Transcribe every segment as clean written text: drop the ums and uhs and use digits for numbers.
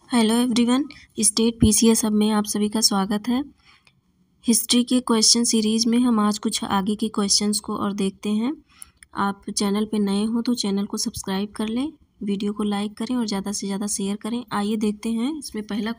Hello everyone, state PCS hub में आप सभी का स्वागत है। हिस्ट्री के क्वेश्चन सीरीज़ में हम आज कुछ आगे के क्वेश्चंस को और देखते हैं। आप चैनल पे नए हो तो चैनल को सब्सक्राइब कर लें, वीडियो को लाइक करें और ज़्यादा से ज़्यादा शेयर करें। आइए देखते हैं इसमें पहला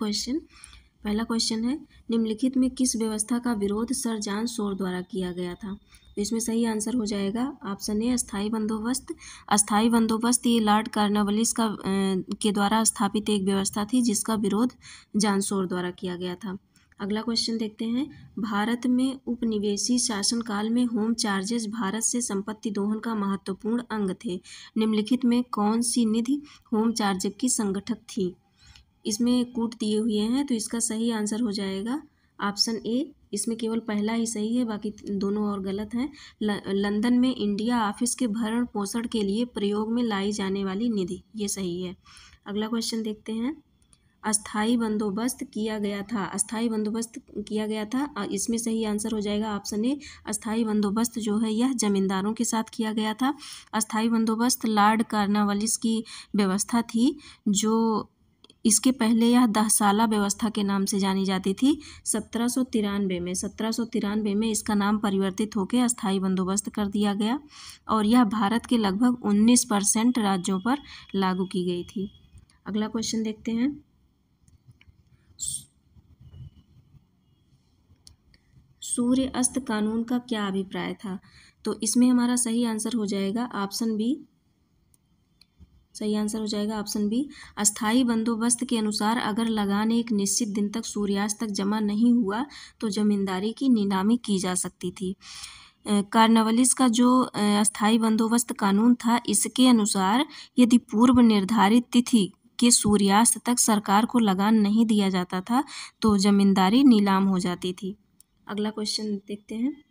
क्वेश्चन है, निम्नलिखित में किस व्यवस्था का विरोध सर जॉन शोर द्वारा किया गया था। तो इसमें सही आंसर हो जाएगा ऑप्शन ए अस्थाई बंदोबस्त। अस्थाई बंदोबस्त ये लॉर्ड कॉर्नवालिस के द्वारा स्थापित एक व्यवस्था थी जिसका विरोध जॉन शोर द्वारा किया गया था। अगला क्वेश्चन देखते हैं, भारत में उपनिवेशी शासनकाल में होम चार्जेस भारत से संपत्ति दोहन का महत्वपूर्ण अंग थे। निम्नलिखित में कौन सी निधि होम चार्ज की संगठक थी। इसमें कूट दिए हुए हैं तो इसका सही आंसर हो जाएगा ऑप्शन ए। इसमें केवल पहला ही सही है, बाकी दोनों और गलत हैं। लंदन में इंडिया ऑफिस के भरण पोषण के लिए प्रयोग में लाई जाने वाली निधि, ये सही है। अगला क्वेश्चन देखते हैं, अस्थाई बंदोबस्त किया गया था। अस्थाई बंदोबस्त किया गया था, इसमें सही आंसर हो जाएगा ऑप्शन ए। अस्थाई बंदोबस्त जो है यह जमींदारों के साथ किया गया था। अस्थाई बंदोबस्त लॉर्ड कॉर्नवालिस की व्यवस्था थी, जो इसके पहले यह 10 साला व्यवस्था के नाम से जानी जाती थी। 1793 में इसका नाम परिवर्तित होकर अस्थाई बंदोबस्त कर दिया गया और यह भारत के लगभग 19% राज्यों पर लागू की गई थी। अगला क्वेश्चन देखते हैं, सूर्य अस्त कानून का क्या अभिप्राय था। तो इसमें हमारा सही आंसर हो जाएगा ऑप्शन बी। सही आंसर हो जाएगा ऑप्शन बी। अस्थाई बंदोबस्त के अनुसार अगर लगान एक निश्चित दिन तक सूर्यास्त तक जमा नहीं हुआ तो जमींदारी की नीलामी की जा सकती थी। कॉर्नवालिस का जो अस्थाई बंदोबस्त कानून था, इसके अनुसार यदि पूर्व निर्धारित तिथि के सूर्यास्त तक सरकार को लगान नहीं दिया जाता था तो जमींदारी नीलाम हो जाती थी। अगला क्वेश्चन देखते हैं,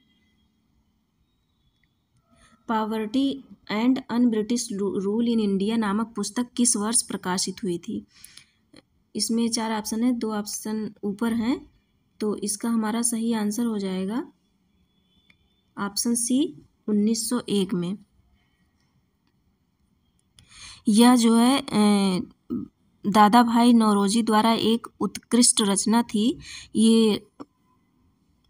poverty and un British rule in India नामक पुस्तक किस वर्ष प्रकाशित हुई थी। इसमें 4 ऑप्शन है, 2 ऑप्शन ऊपर हैं, तो इसका हमारा सही आंसर हो जाएगा ऑप्शन सी 1901 में। यह जो है दादा भाई नौरोजी द्वारा एक उत्कृष्ट रचना थी।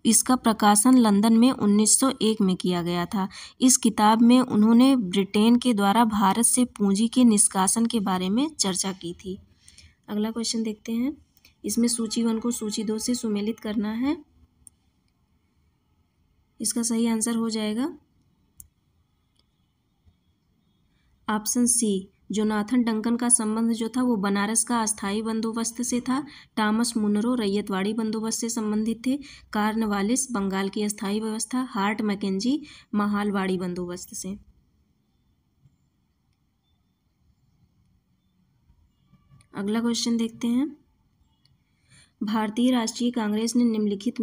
इसका प्रकाशन लंदन में 1901 में किया गया था। इस किताब में उन्होंने ब्रिटेन के द्वारा भारत से पूंजी के निष्कासन के बारे में चर्चा की थी। अगला क्वेश्चन देखते हैं, इसमें सूची 1 को सूची 2 से सुमेलित करना है। इसका सही आंसर हो जाएगा ऑप्शन सी। जोनाथन डंकन का संबंध जो था वो बनारस का अस्थाई बंदोबस्त से था। टॉमस मुनरो रैयतवाड़ी बंदोबस्त से संबंधित थे। कॉर्नवालिस बंगाल की अस्थाई व्यवस्था, हार्ट मैकेंजी महालवाड़ी बंदोबस्त से। अगला क्वेश्चन देखते हैं, भारतीय राष्ट्रीय कांग्रेस ने निम्नलिखित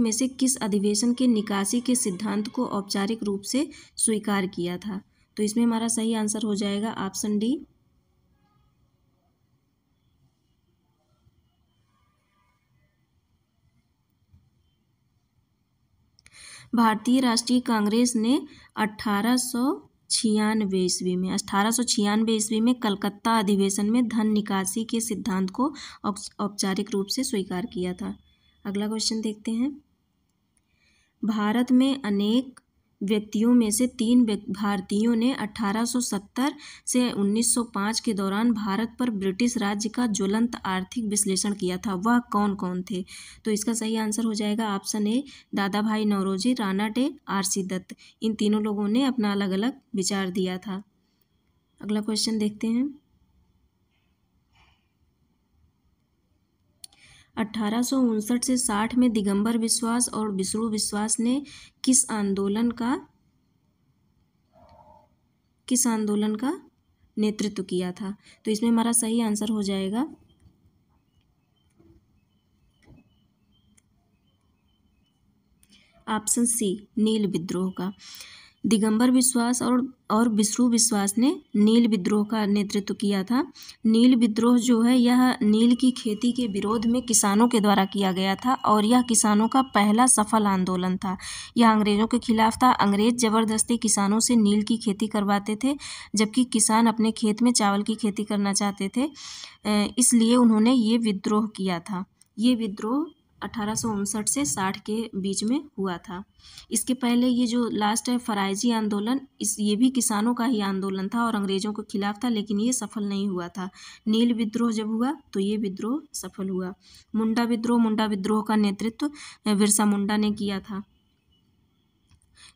में से किस अधिवेशन के निकासी के सिद्धांत को औपचारिक रूप से स्वीकार किया था। तो इसमें हमारा सही आंसर हो जाएगा ऑप्शन डी। भारतीय राष्ट्रीय कांग्रेस ने 1896 ईस्वी में कलकत्ता अधिवेशन में धन निकासी के सिद्धांत को औपचारिक रूप से स्वीकार किया था। अगला क्वेश्चन देखते हैं, भारत में अनेक व्यक्तियों में से 3 भारतीयों ने 1870 से 1905 के दौरान भारत पर ब्रिटिश राज्य का ज्वलंत आर्थिक विश्लेषण किया था। वह कौन कौन थे। तो इसका सही आंसर हो जाएगा ऑप्शन ए। दादा भाई नौरोजी, राणा डे, आर.सी. दत्त। इन तीनों लोगों ने अपना अलग अलग विचार दिया था। अगला क्वेश्चन देखते हैं, 1859 से 60 में दिगंबर विश्वास और विष्णु विश्वास ने किस आंदोलन का नेतृत्व किया था। तो इसमें हमारा सही आंसर हो जाएगा ऑप्शन सी नील विद्रोह का। दिगंबर विश्वास और विष्णु विश्वास ने नील विद्रोह का नेतृत्व किया था। नील विद्रोह जो है यह नील की खेती के विरोध में किसानों के द्वारा किया गया था और यह किसानों का पहला सफल आंदोलन था। यह अंग्रेज़ों के खिलाफ था। अंग्रेज ज़बरदस्ती किसानों से नील की खेती करवाते थे, जबकि किसान अपने खेत में चावल की खेती करना चाहते थे। इसलिए उन्होंने ये विद्रोह किया था। ये विद्रोह 1859 से 60 के बीच में हुआ था। इसके पहले ये जो लास्ट है फरायजी आंदोलन, ये भी किसानों का ही आंदोलन था और अंग्रेज़ों के खिलाफ था, लेकिन ये सफल नहीं हुआ था। नील विद्रोह जब हुआ तो ये विद्रोह सफल हुआ। मुंडा विद्रोह का नेतृत्व बिरसा मुंडा ने किया था।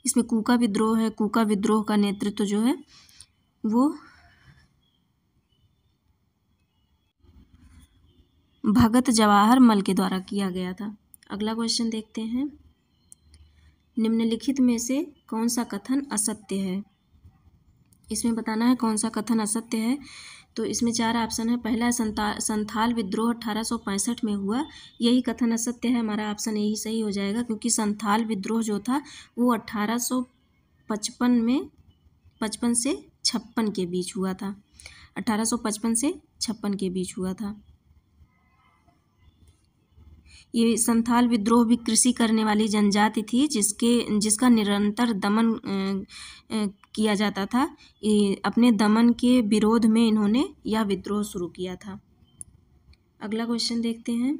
इसमें कूका विद्रोह है। कूका विद्रोह का नेतृत्व जो है वो भगत जवाहर मल के द्वारा किया गया था। अगला क्वेश्चन देखते हैं। निम्नलिखित में से कौन सा कथन असत्य है? इसमें बताना है कौन सा कथन असत्य है। तो इसमें 4 ऑप्शन है। पहला है संथाल विद्रोह 1865 में हुआ। यही कथन असत्य है। हमारा ऑप्शन यही सही हो जाएगा, क्योंकि संथाल विद्रोह जो था वो 1855 से 56 के बीच हुआ था। 1855 से 56 के बीच हुआ था। ये संथाल विद्रोह भी कृषि करने वाली जनजाति थी, जिसका निरंतर दमन किया जाता था। अपने दमन के विरोध में इन्होंने यह विद्रोह शुरू किया था। अगला क्वेश्चन देखते हैं।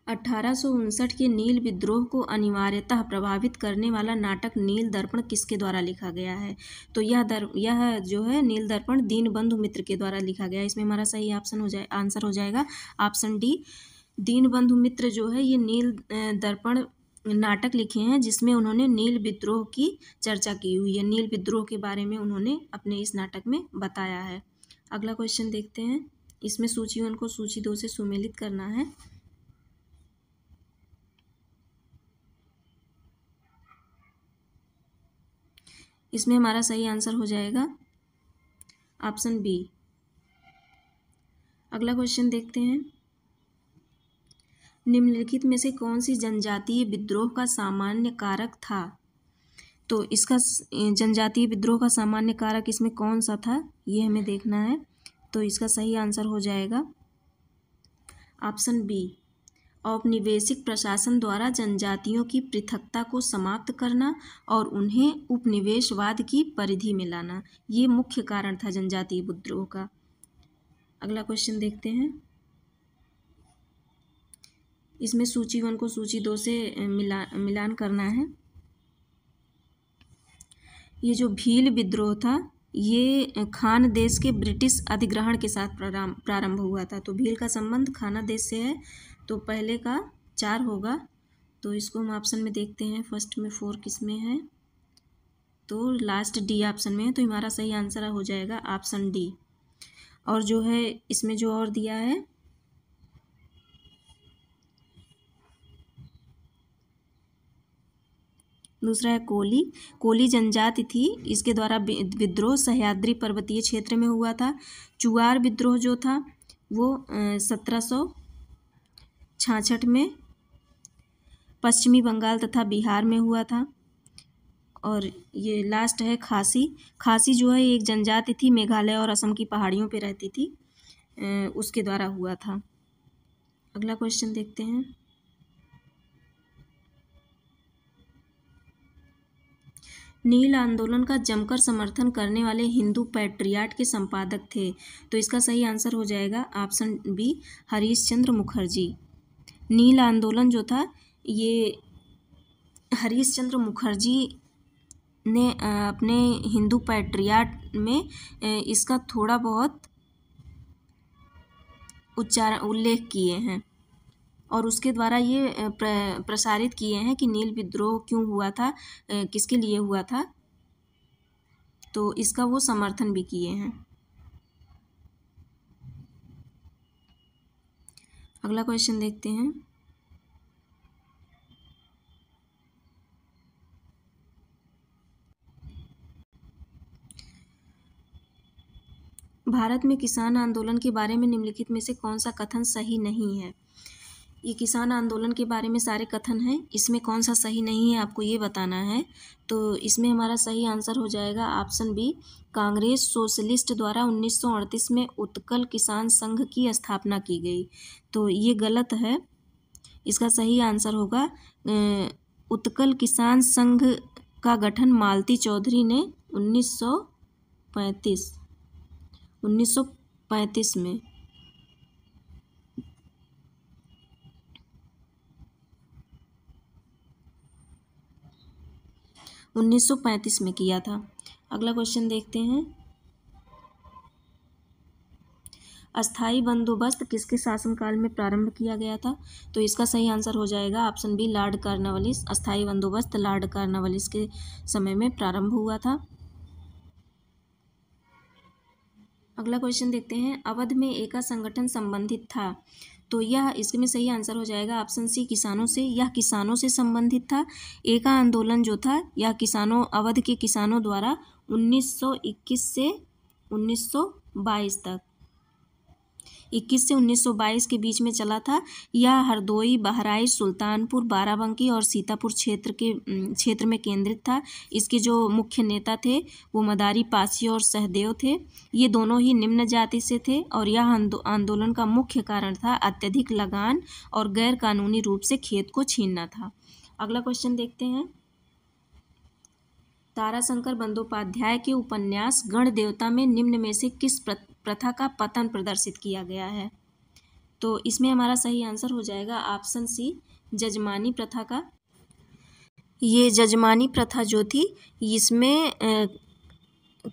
1859 के नील विद्रोह को अनिवार्यतः प्रभावित करने वाला नाटक नील दर्पण किसके द्वारा लिखा गया है? तो यह जो है नील दर्पण दीनबंधु मित्र के द्वारा लिखा गया है। इसमें हमारा सही आंसर हो जाएगा ऑप्शन डी। दीनबंधु मित्र जो है ये नील दर्पण नाटक लिखे हैं, जिसमें उन्होंने नील विद्रोह की चर्चा की हुई है। नील विद्रोह के बारे में उन्होंने अपने इस नाटक में बताया है। अगला क्वेश्चन देखते हैं। इसमें सूची 1 को सूची 2 से सुमेलित करना है। इसमें हमारा सही आंसर हो जाएगा ऑप्शन बी। अगला क्वेश्चन देखते हैं। निम्नलिखित में से कौन सी जनजातीय विद्रोह का सामान्य कारक था? तो इसका जनजातीय विद्रोह का सामान्य कारक इसमें कौन सा था, ये हमें देखना है। तो इसका सही आंसर हो जाएगा ऑप्शन बी। औपनिवेशिक प्रशासन द्वारा जनजातियों की पृथकता को समाप्त करना और उन्हें उपनिवेशवाद की परिधि में लाना, ये मुख्य कारण था जनजातीय विद्रोह का। अगला क्वेश्चन देखते हैं। इसमें सूची 1 को सूची 2 से मिलान करना है। ये जो भील विद्रोह था ये खान देश के ब्रिटिश अधिग्रहण के साथ प्रारंभ हुआ था। तो भील का संबंध खाना देश से है, तो पहले का 4 होगा। तो इसको हम ऑप्शन में देखते हैं। फर्स्ट में 4 किस में है, तो लास्ट डी ऑप्शन में है। तो हमारा सही आंसर हो जाएगा ऑप्शन डी। और जो है इसमें जो और दिया है दूसरा है कोली जनजाति थी, इसके द्वारा विद्रोह सह्याद्री पर्वतीय क्षेत्र में हुआ था। चुआर विद्रोह जो था वो 1766 में पश्चिमी बंगाल तथा बिहार में हुआ था। और ये लास्ट है खासी जो है एक जनजाति थी, मेघालय और असम की पहाड़ियों पे रहती थी, उसके द्वारा हुआ था। अगला क्वेश्चन देखते हैं। नील आंदोलन का जमकर समर्थन करने वाले हिंदू पैट्रियाट के संपादक थे। तो इसका सही आंसर हो जाएगा ऑप्शन बी, हरीश चंद्र मुखर्जी। नील आंदोलन जो था ये हरीश चंद्र मुखर्जी ने अपने हिंदू पैट्रियाट में इसका थोड़ा बहुत उल्लेख किए हैं और उसके द्वारा ये प्रसारित किए हैं कि नील विद्रोह क्यों हुआ था, किसके लिए हुआ था, तो इसका वो समर्थन भी किए हैं। अगला क्वेश्चन देखते हैं। भारत में किसान आंदोलन के बारे में निम्नलिखित में से कौन सा कथन सही नहीं है? ये किसान आंदोलन के बारे में सारे कथन हैं, इसमें कौन सा सही नहीं है आपको ये बताना है। तो इसमें हमारा सही आंसर हो जाएगा ऑप्शन बी, कांग्रेस सोशलिस्ट द्वारा 1938 में उत्कल किसान संघ की स्थापना की गई। तो ये गलत है, इसका सही आंसर होगा उत्कल किसान संघ का गठन मालती चौधरी ने 1935 में। में किया था। अगला क्वेश्चन देखते हैं, अस्थाई बंदोबस्त किसके शासनकाल में प्रारंभ किया गया था। तो इसका सही आंसर हो जाएगा ऑप्शन बी, लॉर्ड कॉर्नवालिस। अस्थाई बंदोबस्त लॉर्ड कॉर्नवालिस के समय में प्रारंभ हुआ था। अगला क्वेश्चन देखते हैं, अवध में एका संगठन संबंधित था। तो यह इसमें सही आंसर हो जाएगा ऑप्शन सी, किसानों से। यह किसानों से संबंधित था। एका आंदोलन जो था यह अवध के किसानों द्वारा 1921 से 1922 तक 21 से 1922 के बीच में चला था। यह हरदोई, बहराइच, सुल्तानपुर, बाराबंकी और सीतापुर क्षेत्र में केंद्रित था। इसके जो मुख्य नेता थे वो मदारी पासी और सहदेव थे। ये दोनों ही निम्न जाति से थे और यह आंदोलन का मुख्य कारण था अत्यधिक लगान और गैर कानूनी रूप से खेत को छीनना था। अगला क्वेश्चन देखते हैं, ताराशंकर बंदोपाध्याय के उपन्यास गण देवता में निम्न में से किस प्रथा का पतन प्रदर्शित किया गया है। तो इसमें हमारा सही आंसर हो जाएगा ऑप्शन सी, जजमानी प्रथा का। ये जजमानी प्रथा जो थी इसमें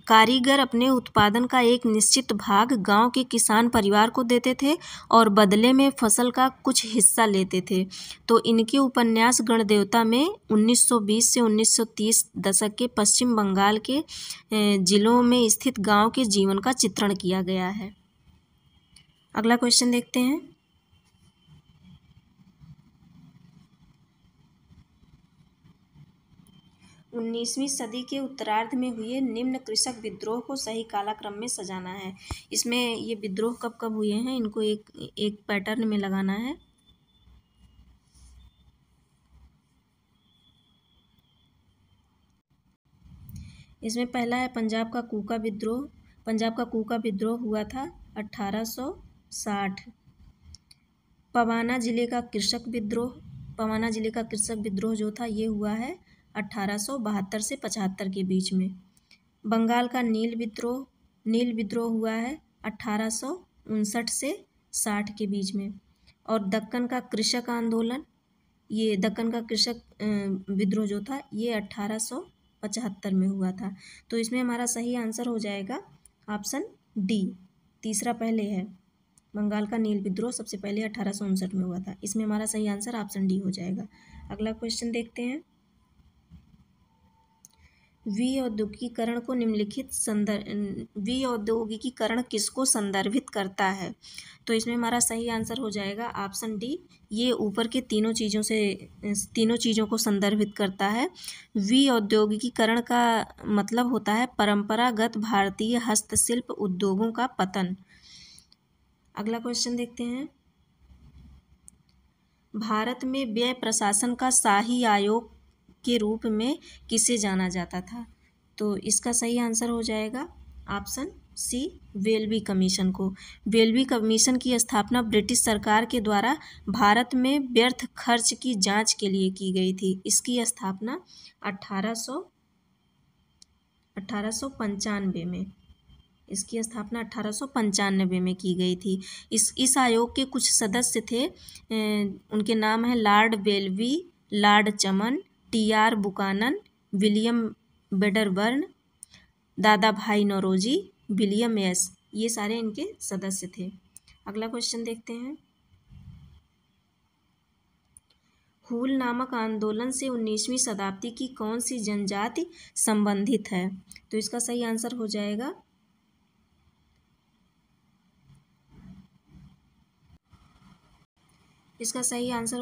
कारीगर अपने उत्पादन का एक निश्चित भाग गांव के किसान परिवार को देते थे और बदले में फसल का कुछ हिस्सा लेते थे। तो इनके उपन्यास गण देवता में 1920 से 1930 दशक के पश्चिम बंगाल के जिलों में स्थित गांव के जीवन का चित्रण किया गया है। अगला क्वेश्चन देखते हैं, 19वीं सदी के उत्तरार्ध में हुए निम्न कृषक विद्रोह को सही कालक्रम में सजाना है। इसमें ये विद्रोह कब कब हुए हैं इनको एक पैटर्न में लगाना है। इसमें पहला है पंजाब का कूका विद्रोह। पंजाब का कूका विद्रोह हुआ था 1860। पवाना जिले का कृषक विद्रोह, पवाना जिले का कृषक विद्रोह जो था ये हुआ है 1872 से 75 के बीच में। बंगाल का नील विद्रोह हुआ है 1859 से 60 के बीच में। और दक्कन का कृषक आंदोलन, ये दक्कन का कृषक विद्रोह जो था ये 1875 में हुआ था। तो इसमें हमारा सही आंसर हो जाएगा ऑप्शन डी, तीसरा पहले है। बंगाल का नील विद्रोह सबसे पहले 1859 में हुआ था। इसमें हमारा सही आंसर ऑप्शन डी हो जाएगा। अगला क्वेश्चन देखते हैं, विऔद्योगीकरण को निम्नलिखित विऔद्योगीकरण किसको संदर्भित करता है। तो इसमें हमारा सही आंसर हो जाएगा ऑप्शन डी, ये ऊपर के तीनों चीज़ों को संदर्भित करता है। विऔद्योगीकरण का मतलब होता है परंपरागत भारतीय हस्तशिल्प उद्योगों का पतन। अगला क्वेश्चन देखते हैं, भारत में व्यय प्रशासन का शाही आयोग के रूप में किसे जाना जाता था। तो इसका सही आंसर हो जाएगा ऑप्शन सी, वेल्बी कमीशन को। वेल्बी कमीशन की स्थापना ब्रिटिश सरकार के द्वारा भारत में व्यर्थ खर्च की जांच के लिए की गई थी। इसकी स्थापना 1895 में इसकी स्थापना 1895 में की गई थी। इस आयोग के कुछ सदस्य थे, उनके नाम हैं लॉर्ड वेल्बी, लॉर्ड चमन, टी.आर. बुकानन, विलियम वेडरबर्न, दादा भाई नौरोजी, विलियम एस, ये सारे इनके सदस्य थे। अगला क्वेश्चन देखते हैं, हूल नामक आंदोलन से 19वीं शताब्दी की कौन सी जनजाति संबंधित है। तो इसका सही आंसर हो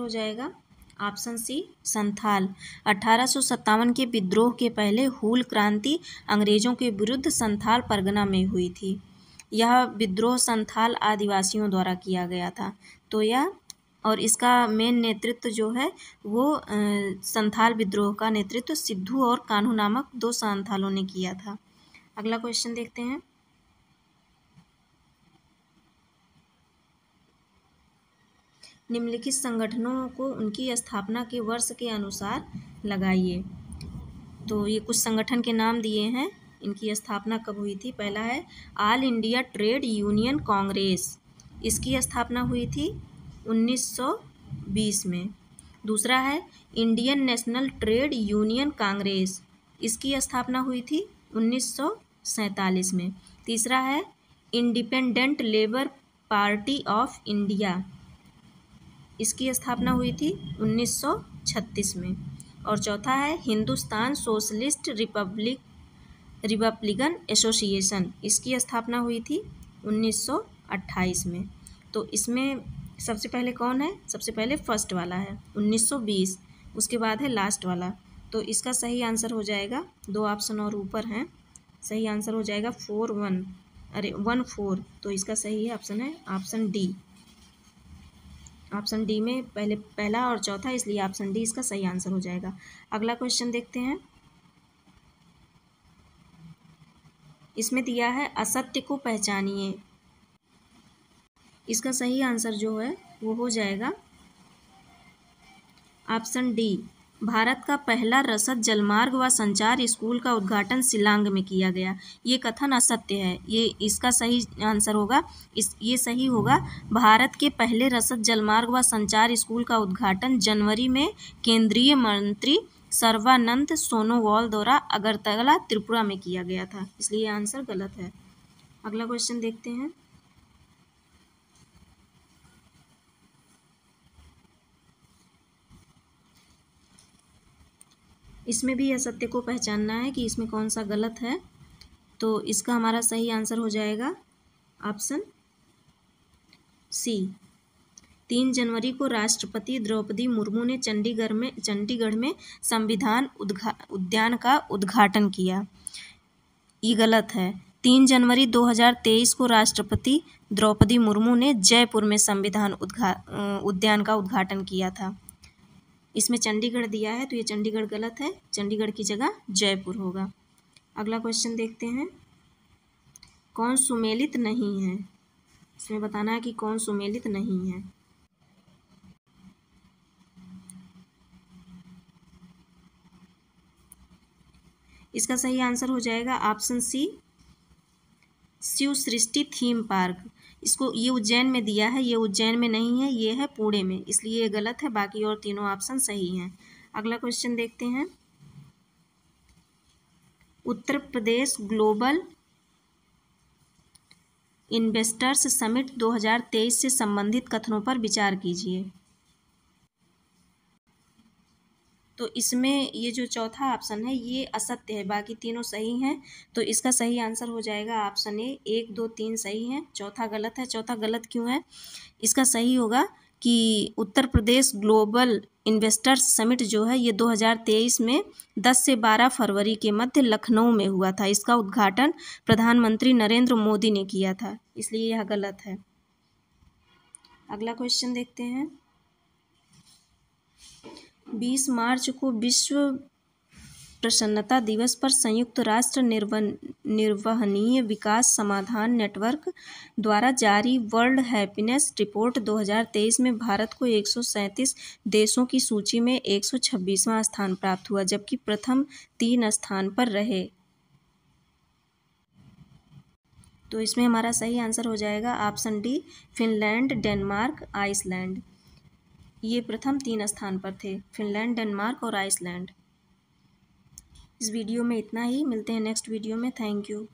जाएगा ऑप्शन सी, संथाल। 1857 के विद्रोह के पहले हूल क्रांति अंग्रेजों के विरुद्ध संथाल परगना में हुई थी। यह विद्रोह संथाल आदिवासियों द्वारा किया गया था। तो यह और इसका मेन नेतृत्व जो है वो संथाल विद्रोह का नेतृत्व सिद्धू और कान्हू नामक 2 संथालों ने किया था। अगला क्वेश्चन देखते हैं। निम्नलिखित संगठनों को उनकी स्थापना के वर्ष के अनुसार लगाइए। तो ये कुछ संगठन के नाम दिए हैं, इनकी स्थापना कब हुई थी। पहला है all India trade union Congress, इसकी स्थापना हुई थी 1920 में। दूसरा है Indian national trade union Congress, इसकी स्थापना हुई थी 1947 में। तीसरा है independent labour party of India, इसकी स्थापना हुई थी 1936 में। और चौथा है हिंदुस्तान सोशलिस्ट रिपब्लिकन एसोसिएशन, इसकी स्थापना हुई थी 1928 में। तो इसमें सबसे पहले कौन है, सबसे पहले फर्स्ट वाला है 1920, उसके बाद है लास्ट वाला। तो इसका सही आंसर हो जाएगा, 2 ऑप्शन और ऊपर हैं, सही आंसर हो जाएगा 14। तो इसका सही है ऑप्शन है ऑप्शन डी। ऑप्शन डी में पहला और चौथा, इसलिए ऑप्शन डी इसका सही आंसर हो जाएगा। अगला क्वेश्चन देखते हैं। इसमें दिया है असत्य को पहचानिए, इसका सही आंसर जो है वो हो जाएगा ऑप्शन डी। भारत का पहला रसद जलमार्ग व संचार स्कूल का उद्घाटन शिलांग में किया गया, ये कथन असत्य है। ये इसका सही आंसर होगा, ये सही होगा। भारत के पहले रसद जलमार्ग व संचार स्कूल का उद्घाटन जनवरी में केंद्रीय मंत्री सर्बानंद सोनोवाल द्वारा अगरतला त्रिपुरा में किया गया था, इसलिए आंसर गलत है। अगला क्वेश्चन देखते हैं। इसमें भी असत्य को पहचानना है कि इसमें कौन सा गलत है। तो इसका हमारा सही आंसर हो जाएगा ऑप्शन सी। 3 जनवरी को राष्ट्रपति द्रौपदी मुर्मू ने चंडीगढ़ में संविधान उद्यान का उद्घाटन किया, ये गलत है। 3 जनवरी 2023 को राष्ट्रपति द्रौपदी मुर्मू ने जयपुर में संविधान उद्यान का उद्घाटन किया था। इसमें चंडीगढ़ दिया है तो ये चंडीगढ़ गलत है, चंडीगढ़ की जगह जयपुर होगा। अगला क्वेश्चन देखते हैं। कौन सुमेलित नहीं है, इसमें बताना है कि कौन सुमेलित नहीं है। इसका सही आंसर हो जाएगा ऑप्शन सी, शिव सृष्टि थीम पार्क। इसको ये उज्जैन में दिया है, ये उज्जैन में नहीं है, ये है पुणे में, इसलिए ये गलत है। बाकी और तीनों ऑप्शन सही हैं। अगला क्वेश्चन देखते हैं। Uttar Pradesh global investors summit 2023 से संबंधित कथनों पर विचार कीजिए। तो इसमें ये जो चौथा ऑप्शन है ये असत्य है, बाकी तीनों सही हैं। तो इसका सही आंसर हो जाएगा ऑप्शन ए। 1, 2, 3 सही हैं, चौथा गलत है। चौथा गलत क्यों है, इसका सही होगा कि Uttar Pradesh global investors summit जो है ये 2023 में 10 से 12 फरवरी के मध्य लखनऊ में हुआ था। इसका उद्घाटन प्रधानमंत्री नरेंद्र मोदी ने किया था, इसलिए यह गलत है। अगला क्वेश्चन देखते हैं। 20 मार्च को विश्व प्रसन्नता दिवस पर संयुक्त राष्ट्र निर्वहनीय विकास समाधान नेटवर्क द्वारा जारी वर्ल्ड हैप्पीनेस रिपोर्ट 2023 में भारत को 137 देशों की सूची में 126वां स्थान प्राप्त हुआ, जबकि प्रथम 3 स्थान पर रहे। तो इसमें हमारा सही आंसर हो जाएगा option D, Finland, Denmark, Iceland. ये प्रथम 3 स्थान पर थे, फिनलैंड, डेनमार्क और आइसलैंड। इस वीडियो में इतना ही, मिलते हैं नेक्स्ट वीडियो में। Thank you.